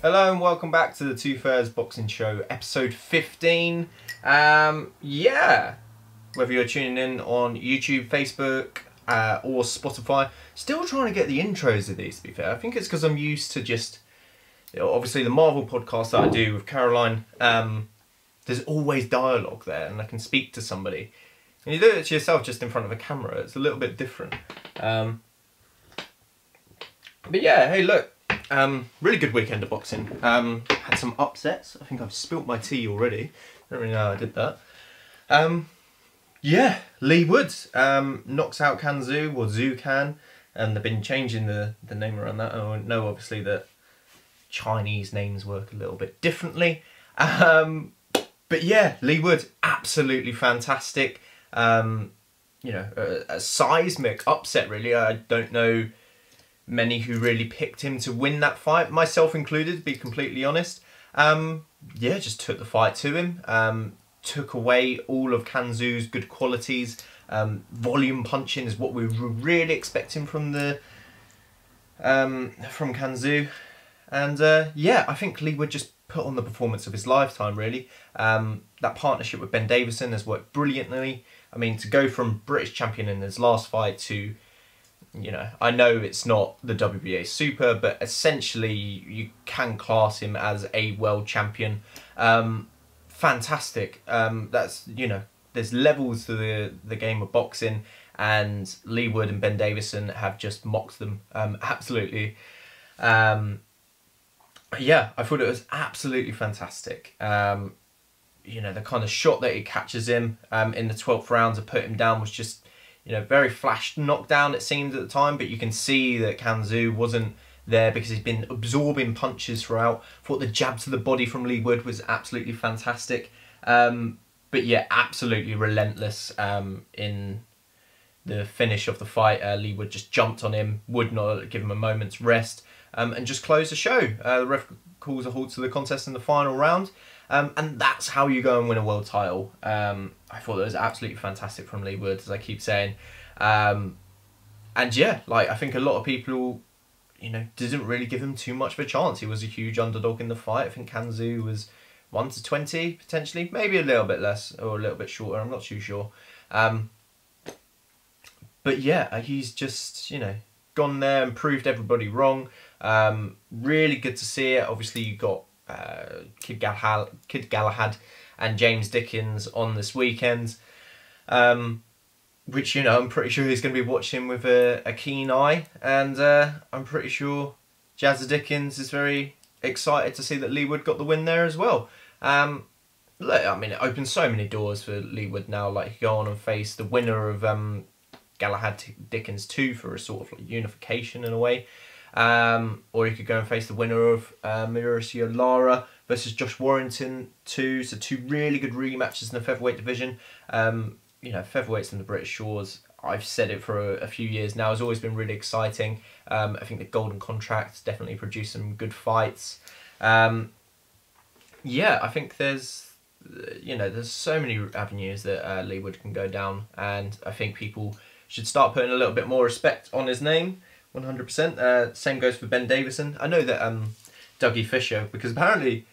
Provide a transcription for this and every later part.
Hello and welcome back to the Two Fairs Boxing Show, episode 15. Yeah, whether you're tuning in on YouTube, Facebook, or Spotify, still trying to get the intros of these, to be fair. I think it's because I'm used to just, obviously the Marvel podcast that I do with Caroline, there's always dialogue there and I can speak to somebody. And you do it to yourself just in front of a camera, it's a little bit different. But yeah, hey look. Really good weekend of boxing. Had some upsets. I think I've spilt my tea already. Don't really know how I did that. Yeah, Leigh Wood knocks out Zhu, or Zhu, and they've been changing the name around that. I know obviously that Chinese names work a little bit differently. But yeah, Leigh Wood, absolutely fantastic. You know, a seismic upset really. I don't know many who really picked him to win that fight, myself included, to be completely honest. Yeah, just took the fight to him. Took away all of Zhu's good qualities. Volume punching is what we were really expecting from the from Zhu. And yeah, I think Leigh Wood just put on the performance of his lifetime, really. That partnership with Ben Davison has worked brilliantly. I mean, to go from British champion in his last fight to, you know, I know it's not the WBA Super, but essentially you can class him as a world champion. Fantastic. That's, you know, there's levels to the game of boxing, and Leigh Wood and Ben Davison have just mocked them. Absolutely. Yeah, I thought it was absolutely fantastic. You know, the kind of shot that he catches him in the 12th round to put him down was just, you know, very flash knockdown it seemed at the time, but you can see that Zhu wasn't there because he's been absorbing punches throughout. Thought the jab to the body from Leigh Wood was absolutely fantastic. But yeah, absolutely relentless in the finish of the fight. Leigh Wood just jumped on him, would not give him a moment's rest, and just closed the show. The ref calls a halt to the contest in the final round. And that's how you go and win a world title. I thought that was absolutely fantastic from Leigh Wood, as I keep saying. And yeah, like, I think a lot of people, you know, didn't really give him too much of a chance. He was a huge underdog in the fight. I think Zhu was 1-20 potentially, maybe a little bit less or a little bit shorter. I'm not too sure. But yeah, he's just, you know, gone there and proved everybody wrong. Really good to see it. Obviously, you got Kid Galahad and James Dickens on this weekend, which, you know, I'm pretty sure he's going to be watching with a keen eye, and I'm pretty sure Jazza Dickens is very excited to see that Leigh Wood got the win there as well. Look, I mean, it opens so many doors for Leigh Wood now. Like, he could go on and face the winner of Galahad-Dickens 2 for a sort of like unification in a way. Or you could go and face the winner of Mauricio Lara versus Josh Warrington 2. So 2 really good rematches in the featherweight division. You know, featherweights in the British shores, I've said it for a few years now, has always been really exciting. I think the Golden Contract's definitely produced some good fights. Yeah, I think there's, you know, there's so many avenues that Leigh Wood can go down, and I think people should start putting a little bit more respect on his name. 100%. Same goes for Ben Davison. I know that Dougie Fisher, because apparently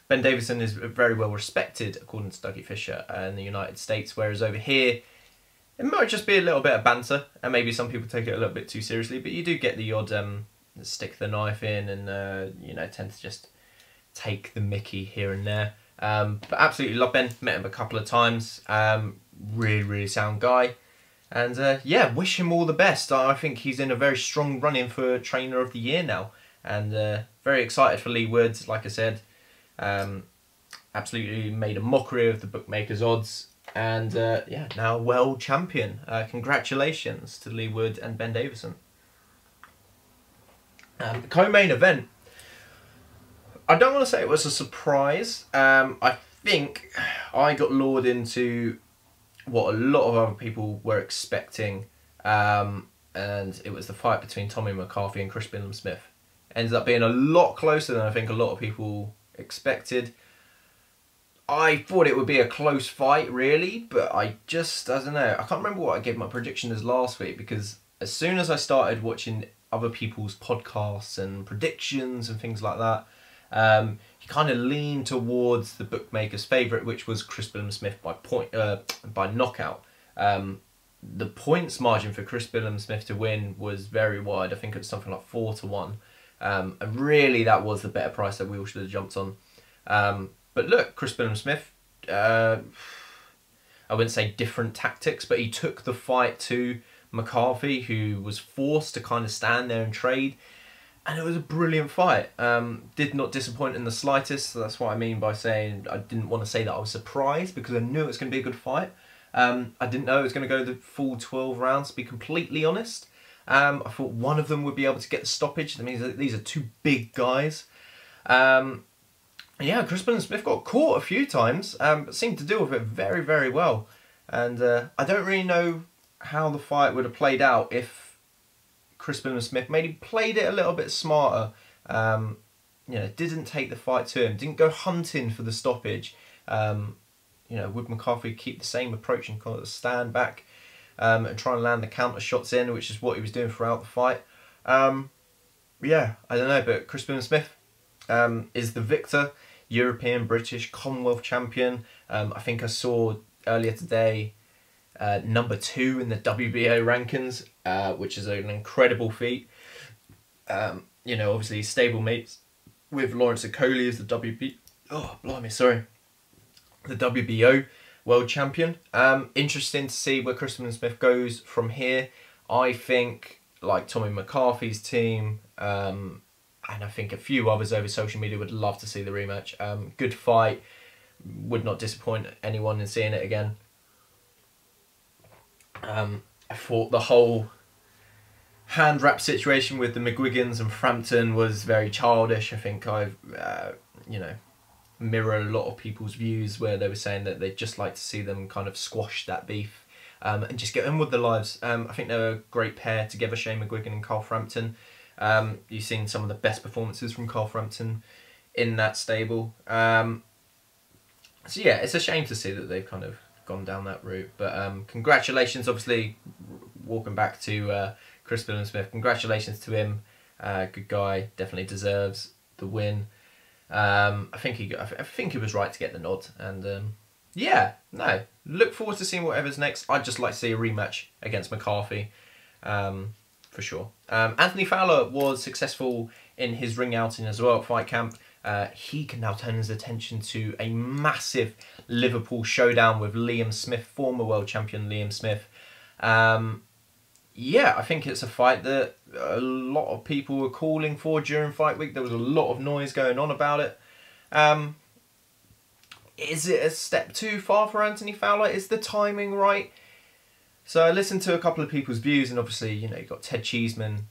Ben Davison is very well respected according to Dougie Fisher in the United States, whereas over here it might just be a little bit of banter, and maybe some people take it a little bit too seriously, but you do get the odd stick the knife in and you know, tend to just take the mickey here and there. But absolutely love Ben, met him a couple of times. Really sound guy. And yeah, wish him all the best. I think he's in a very strong run-in for Trainer of the Year now. And very excited for Leigh Wood, like I said. Absolutely made a mockery of the bookmakers' odds. And yeah, now world champion. Congratulations to Leigh Wood and Ben Davison. Co-main event. I don't want to say it was a surprise. I think I got lured into what a lot of other people were expecting, and it was the fight between Tommy McCarthy and Chris Billam-Smith. Ended up being a lot closer than I think a lot of people expected. I thought it would be a close fight, really, but I don't know. I can't remember what I gave my prediction as last week, because as soon as I started watching other people's podcasts and predictions and things like that, He kind of leaned towards the bookmaker's favourite, which was Chris Billam-Smith by knockout. The points margin for Chris Billam-Smith to win was very wide. I think it was something like 4-1. And really, that was the better price that we all should have jumped on. But look, Chris Billam-Smith, I wouldn't say different tactics, but he took the fight to McCarthy, who was forced to kind of stand there and trade. And it was a brilliant fight. Did not disappoint in the slightest. So that's what I mean by saying I didn't want to say that I was surprised, because I knew it was going to be a good fight. I didn't know it was going to go the full 12 rounds, to be completely honest. I thought one of them would be able to get the stoppage. That means these are two big guys. Yeah, Chris Billam-Smith got caught a few times, but seemed to deal with it very, very well. And I don't really know how the fight would have played out if Chris Billam-Smith maybe played it a little bit smarter. You know, didn't take the fight to him, didn't go hunting for the stoppage. You know, would McCarthy keep the same approach and kind of stand back and try and land the counter shots in, which is what he was doing throughout the fight? Yeah, I don't know, but Chris Billam-Smith is the victor, European, British, Commonwealth champion. I think I saw earlier today number 2 in the WBO rankings, which is an incredible feat. You know, obviously stable mates with Lawrence Okoli as the the WBO world champion. Interesting to see where Chris Billam-Smith goes from here. I think, like Tommy McCarthy's team, and I think a few others over social media, would love to see the rematch. Good fight, would not disappoint anyone in seeing it again. I thought the whole hand wrap situation with the McGuigans and Frampton was very childish. I think I've, you know, mirror a lot of people's views where they were saying that they'd just like to see them kind of squash that beef and just get on with their lives. I think they're a great pair together, Shane McGuigan and Carl Frampton. You've seen some of the best performances from Carl Frampton in that stable. So yeah, it's a shame to see that they've kind of gone down that route. But congratulations, obviously, walking back to Chris Billam-Smith. Congratulations to him. Good guy, definitely deserves the win. I think he was right to get the nod. And yeah, no, look forward to seeing whatever's next. I'd just like to see a rematch against McCarthy, for sure. Anthony Fowler was successful in his ring outing as well at Fight Camp. He can now turn his attention to a massive Liverpool showdown with Liam Smith, former world champion Liam Smith. Yeah, I think it's a fight that a lot of people were calling for during fight week. There was a lot of noise going on about it. Is it a step too far for Anthony Fowler? Is the timing right? So I listened to a couple of people's views, and obviously, you know, you got Ted Cheeseman,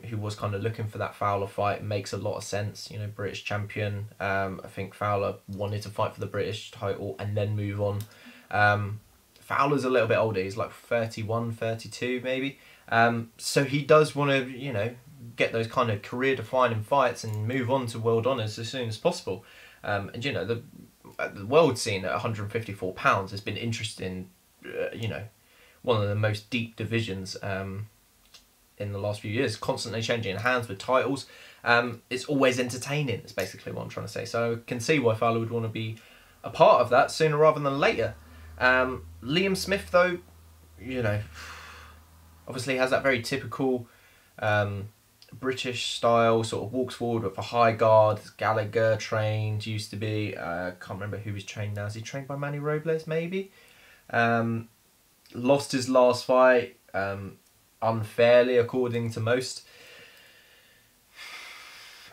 who was kind of looking for that Fowler fight. It makes a lot of sense, you know, British champion. I think Fowler wanted to fight for the British title and then move on. Fowler's a little bit older, he's like 31, 32 maybe. So he does want to, you know, get those kind of career-defining fights and move on to world honours as soon as possible. And, you know, the world scene at 154 pounds has been interesting, you know, one of the most deep divisions in the last few years, constantly changing hands with titles. It's always entertaining, is basically what I'm trying to say. So I can see why Fowler would want to be a part of that sooner rather than later. Liam Smith, though, you know, obviously has that very typical British style, sort of walks forward with a high guard. Gallagher trained, used to be, can't remember who he's trained now. Is he trained by Manny Robles, maybe? Lost his last fight, unfairly according to most.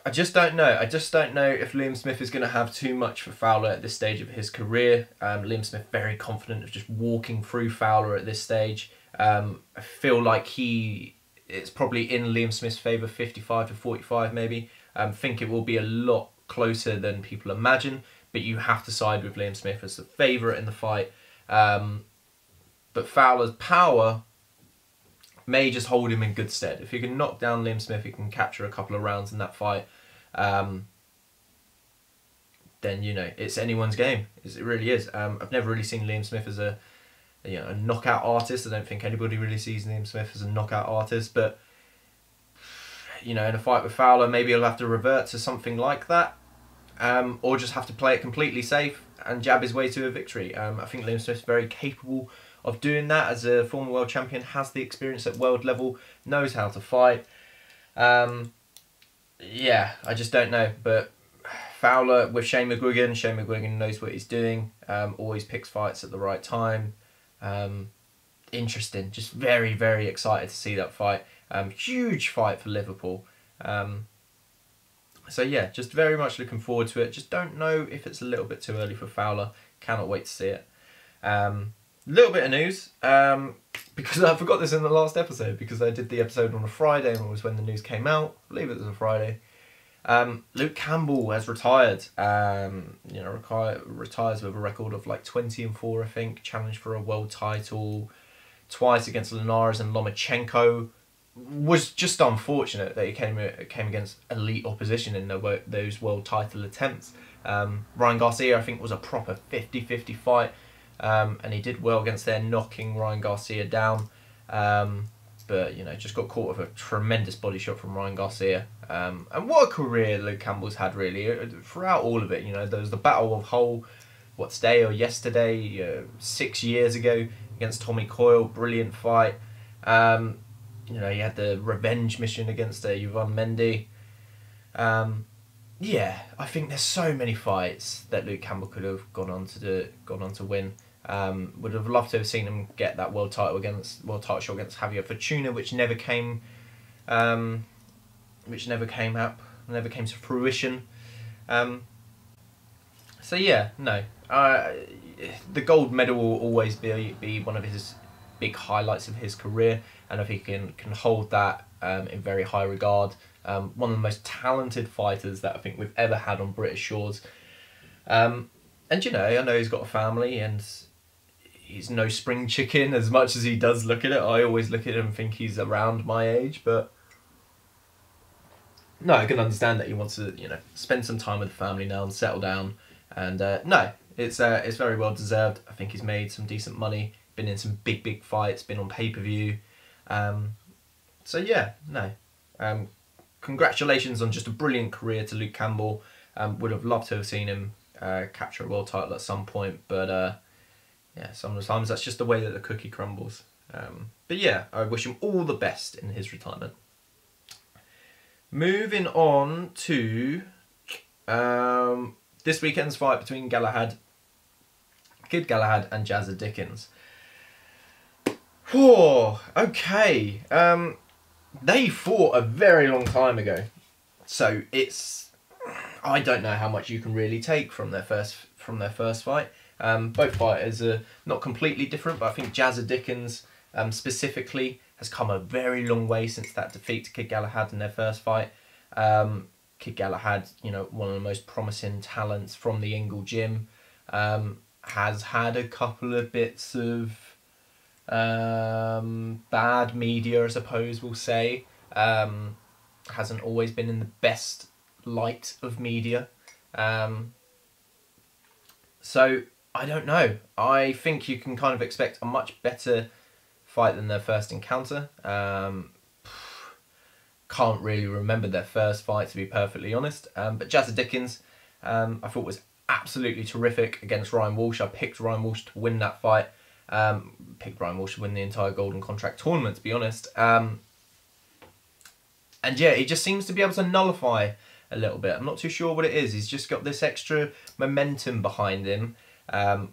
I just don't know. I just don't know if Liam Smith is going to have too much for Fowler at this stage of his career. Liam Smith very confident of just walking through Fowler at this stage. I feel like it's probably in Liam Smith's favour, 55 to 45 maybe. I think it will be a lot closer than people imagine, but you have to side with Liam Smith as the favourite in the fight. But Fowler's power may just hold him in good stead. If he can knock down Liam Smith, he can capture a couple of rounds in that fight. Then, you know, it's anyone's game. It really is. I've never really seen Liam Smith as a knockout artist. I don't think anybody really sees Liam Smith as a knockout artist. But, you know, in a fight with Fowler, maybe he'll have to revert to something like that. or just have to play it completely safe and jab his way to a victory. I think Liam Smith's very capable of doing that as a former world champion, has the experience at world level, knows how to fight. Yeah, I just don't know, but Fowler with Shane McGuigan knows what he's doing, always picks fights at the right time. Interesting, just very, very excited to see that fight. Huge fight for Liverpool. So yeah, just very much looking forward to it. Just don't know if it's a little bit too early for Fowler. Cannot wait to see it. Little bit of news, because I forgot this in the last episode, because I did the episode on a Friday and it was when the news came out. I believe it was a Friday. Luke Campbell has retired. You know, retires with a record of like 20-4, I think. Challenged for a world title twice against Linares and Lomachenko. Was just unfortunate that he came against elite opposition in those world title attempts. Ryan Garcia, I think, was a proper 50-50 fight. And he did well against there, knocking Ryan Garcia down. But, you know, just got caught with a tremendous body shot from Ryan Garcia. And what a career Luke Campbell's had, really, throughout all of it. You know, there was the Battle of Hull, what, today or yesterday, 6 years ago, against Tommy Coyle, brilliant fight. You know, he had the revenge mission against Yvonne Mendy. Yeah, I think there's so many fights that Luke Campbell could have gone on to win. Would have loved to have seen him get that world title shot against Javier Fortuna, which never came to fruition. So yeah, no. The gold medal will always be one of his big highlights of his career, and if he can hold that in very high regard. One of the most talented fighters that I think we've ever had on British shores. And you know, I know he's got a family and he's no spring chicken as much as he does look at it. I always look at him and think he's around my age, but no, I can understand that he wants to, you know, spend some time with the family now and settle down. And no, it's very well deserved. I think he's made some decent money, been in some big fights, been on pay-per-view. So yeah, no. Congratulations on just a brilliant career to Luke Campbell. Would have loved to have seen him capture a world title at some point, but yeah, sometimes that's just the way that the cookie crumbles. But yeah, I wish him all the best in his retirement. Moving on to this weekend's fight between Kid Galahad and Jazza Dickens. Whoa, okay. They fought a very long time ago, so I don't know how much you can really take from their first fight. Both fighters are not completely different, but I think Jazza Dickens specifically has come a very long way since that defeat to Kid Galahad in their first fight. Kid Galahad, you know, one of the most promising talents from the Ingle gym, has had a couple of bits of bad media, I suppose we'll say. Hasn't always been in the best light of media. So I don't know. I think you can kind of expect a much better fight than their first encounter. Can't really remember their first fight, to be perfectly honest. But Jazza Dickens, I thought was absolutely terrific against Ryan Walsh. I picked Ryan Walsh to win that fight. Picked Ryan Walsh to win the entire Golden Contract tournament, to be honest. And yeah, he just seems to be able to nullify a little bit. I'm not too sure what it is. He's just got this extra momentum behind him,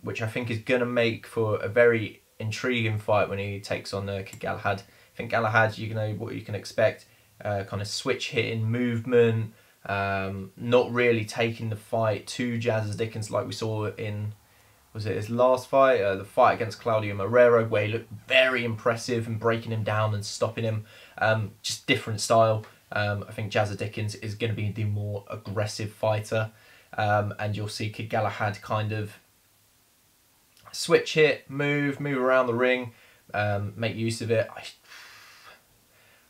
which I think is going to make for a very intriguing fight when he takes on Kid Galahad. I think Galahad, you know what you can expect. Kind of switch hitting movement, not really taking the fight to Jazza Dickens like we saw in, was it his last fight? The fight against Claudio Marrero, where he looked very impressive and breaking him down and stopping him. Just different style. I think Jazza Dickens is going to be the more aggressive fighter. And you'll see Kid Galahad kind of switch hit, move around the ring, make use of it.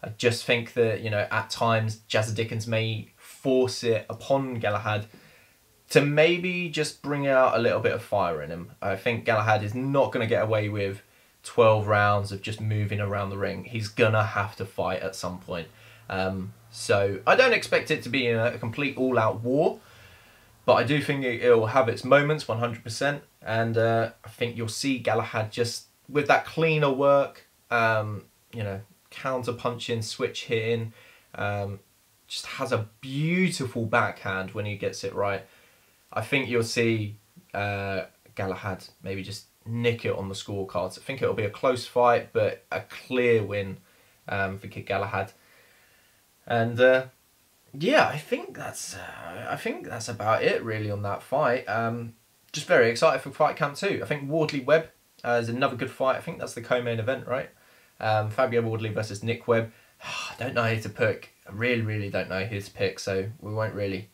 I just think that, you know, at times Jazza Dickens may force it upon Galahad to maybe just bring out a little bit of fire in him. I think Galahad is not going to get away with 12 rounds of just moving around the ring. He's going to have to fight at some point. So I don't expect it to be a complete all-out war, But I do think it'll have its moments, 100%. And I think you'll see Galahad just with that cleaner work, you know, counter punching, switch hitting, just has a beautiful backhand when he gets it right. I think you'll see Galahad maybe just nick it on the scorecards. I think it'll be a close fight, but a clear win for Kid Galahad. And yeah, I think that's about it really on that fight. Just very excited for Fight Camp 2. I think Wardley Webb is another good fight. I think that's the co-main event, right? Fabio Wardley versus Nick Webb. I don't know who to pick. I really don't know who to pick, so we won't really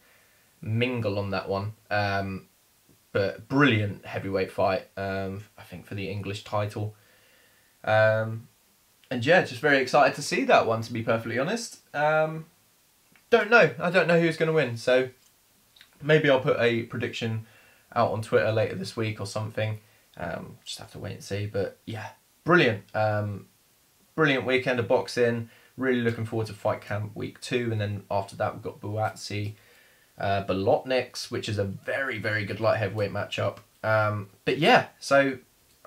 mingle on that one. But brilliant heavyweight fight, I think, for the English title. And yeah, just very excited to see that one, to be perfectly honest. Don't know. I don't know who's going to win, so maybe I'll put a prediction out on Twitter later this week or something. Just have to wait and see. But yeah, brilliant. Brilliant weekend of boxing. Really looking forward to Fight Camp Week 2. And then after that, we've got Buatsi Bolotniks, which is a very good light heavyweight matchup. But yeah, so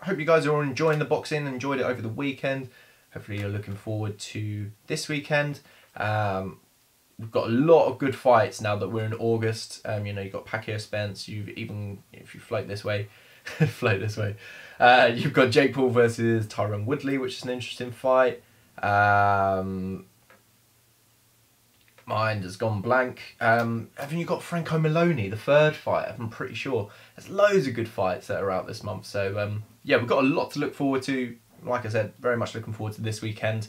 I hope you guys are all enjoying the boxing, enjoyed it over the weekend. Hopefully you're looking forward to this weekend. We've got a lot of good fights now that we're in August. You know, you've got Pacquiao Spence. You've even, if you float this way, float this way. You've got Jake Paul versus Tyron Woodley, which is an interesting fight. Mind has gone blank. Haven't you got Franco Maloney, the third fight? I'm pretty sure. There's loads of good fights that are out this month. So yeah, we've got a lot to look forward to. Like I said, very much looking forward to this weekend.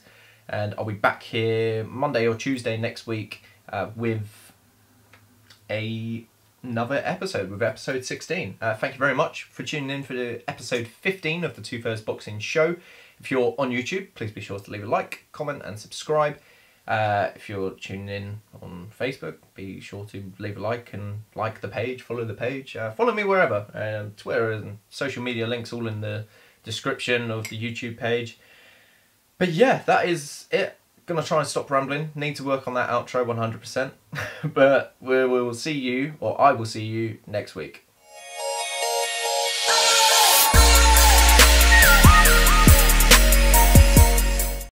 And I'll be back here Monday or Tuesday next week with another episode, with episode 16. Thank you very much for tuning in for the episode 15 of the Two First Boxing Show. If you're on YouTube, please be sure to leave a like, comment and subscribe. If you're tuning in on Facebook, be sure to leave a like and like the page, follow the page. Follow me wherever. Twitter and social media links all in the description of the YouTube page. But yeah, that is it. Gonna try and stop rambling. Need to work on that outro 100%. But we will see you, or I will see you next week.